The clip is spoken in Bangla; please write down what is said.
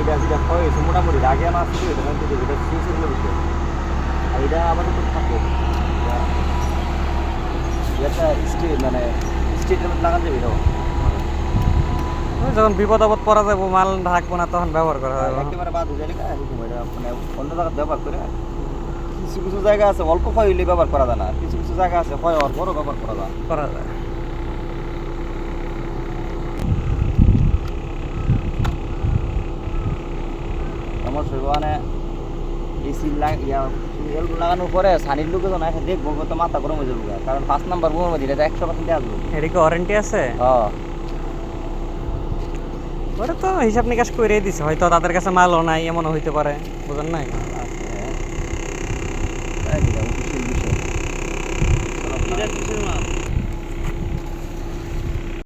এটা যেটা হয় মোটামুটি আগে আমার আসছে এটা কিন্তু এটা সুইচের মধ্যে আর এটা আপাতত থাকো এটা স্টেট মানে স্টেটের মধ্যে লাগান যাবে এটাও যখন বিপদ আপদ পড়া যাবো মাল ঢাকবো না তখন ব্যবহার করা যাবে। একেবারে বাদ হয়ে যাবে এরকম এটা মানে অন্য জায়গায় ব্যবহার করে কিছু কিছু জায়গা আছে অল্প ক্ষয় হইলে ব্যবহার করা যায় না, কিছু কিছু জায়গা আছে ক্ষয় হওয়ার পরও ব্যবহার করা যায়। করা যায়। সমস্যা মানে এসি লাগানোর পরে সানির লোকে তো না দেখবো তো মাথা গরম হয়ে যাবো কারণ 5 নাম্বার বোমার মধ্যে এটা 100% আসবে। এটা কি ওয়ারেন্টি আছে? হ্যাঁ ওরা তো হিসাব নিকাশ করেই দিছে, হয়তো তাদের কাছে মালও নাই এমনও হইতে পারে, বুঝেন নাই? আছে